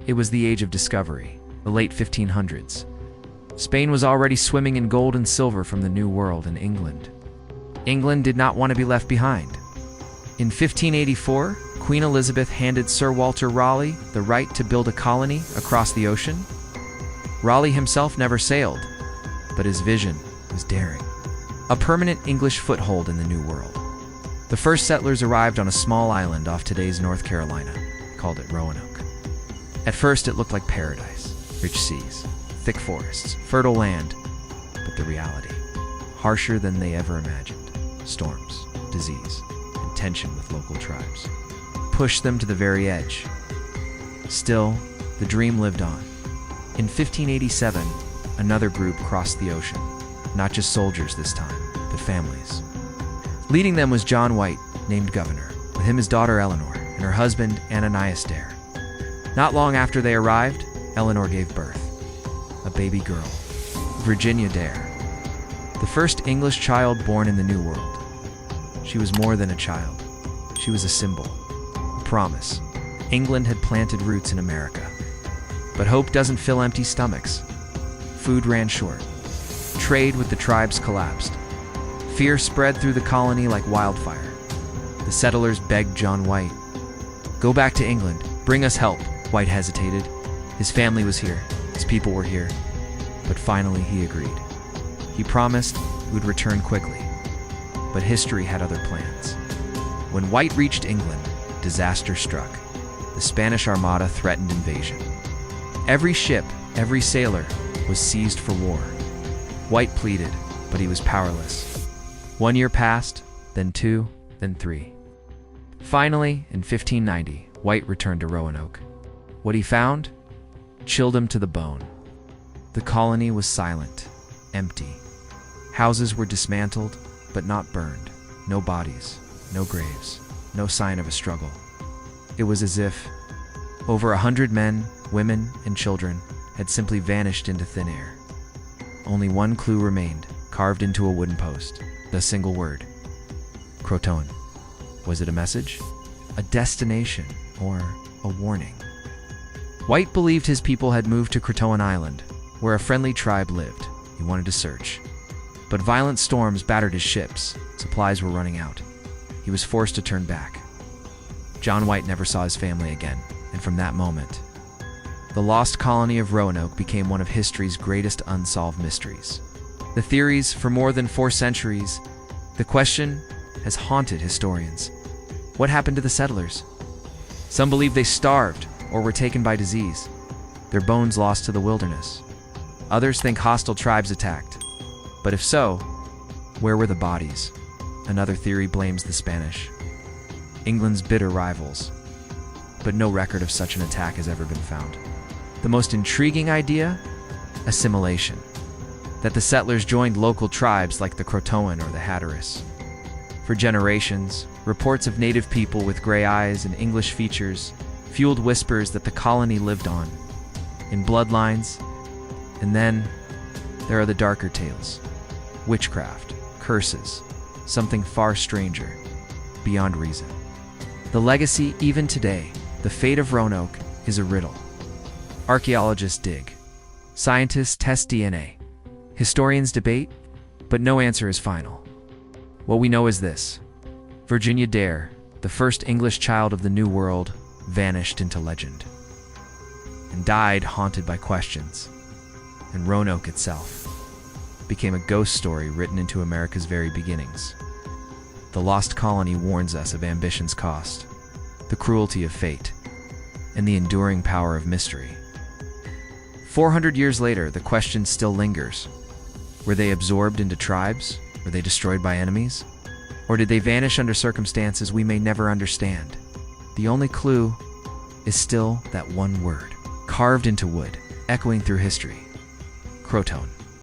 It was the age of discovery, the late 1500s. Spain was already swimming in gold and silver from the New World in England. England did not want to be left behind. In 1584, Queen Elizabeth handed Sir Walter Raleigh the right to build a colony across the ocean. Raleigh himself never sailed, but his vision was daring. A permanent English foothold in the New World. The first settlers arrived on a small island off today's North Carolina, called it Roanoke. At first it looked like paradise, rich seas, thick forests, fertile land, but the reality, harsher than they ever imagined. Storms, disease, and tension with local tribes pushed them to the very edge. Still, the dream lived on. In 1587, another group crossed the ocean. Not just soldiers this time, but families. Leading them was John White, named governor, with him his daughter Eleanor, and her husband Ananias Dare. Not long after they arrived, Eleanor gave birth. A baby girl, Virginia Dare. The first English child born in the New World. She was more than a child. She was a symbol, a promise. England had planted roots in America. But hope doesn't fill empty stomachs. Food ran short. Trade with the tribes collapsed. Fear spread through the colony like wildfire. The settlers begged John White, "Go back to England, bring us help." White hesitated. His family was here, his people were here. But finally he agreed. He promised he would return quickly. But history had other plans. When White reached England, disaster struck. The Spanish Armada threatened invasion. Every ship, every sailor was seized for war. White pleaded, but he was powerless. 1 year passed, then 2, then 3. Finally, in 1590, White returned to Roanoke. What he found chilled him to the bone. The colony was silent, empty. Houses were dismantled, but not burned. No bodies, no graves, no sign of a struggle. It was as if over 100 men, women, and children had simply vanished into thin air. Only one clue remained, carved into a wooden post. The single word, CROATOAN. Was it a message, a destination, or a warning? White believed his people had moved to CROATOAN Island, where a friendly tribe lived. He wanted to search. But violent storms battered his ships. Supplies were running out. He was forced to turn back. John White never saw his family again, and from that moment, the Lost Colony of Roanoke became one of history's greatest unsolved mysteries. The theories for more than 4 centuries, the question has haunted historians. What happened to the settlers? Some believe they starved or were taken by disease, their bones lost to the wilderness. Others think hostile tribes attacked. But if so, where were the bodies? Another theory blames the Spanish, England's bitter rivals. But no record of such an attack has ever been found. The most intriguing idea? Assimilation. That the settlers joined local tribes like the CROATOAN or the Hatteras. For generations, reports of native people with gray eyes and English features fueled whispers that the colony lived on, in bloodlines. And then, there are the darker tales. Witchcraft, curses, something far stranger, beyond reason. The legacy, even today, the fate of Roanoke, is a riddle. Archaeologists dig. Scientists test DNA. Historians debate, but no answer is final. What we know is this: Virginia Dare, the first English child of the New World, vanished into legend and died haunted by questions. And Roanoke itself became a ghost story written into America's very beginnings. The lost colony warns us of ambition's cost, the cruelty of fate, and the enduring power of mystery. 400 years later, the question still lingers. Were they absorbed into tribes? Were they destroyed by enemies? Or did they vanish under circumstances we may never understand? The only clue is still that one word, carved into wood, echoing through history: CROATOAN.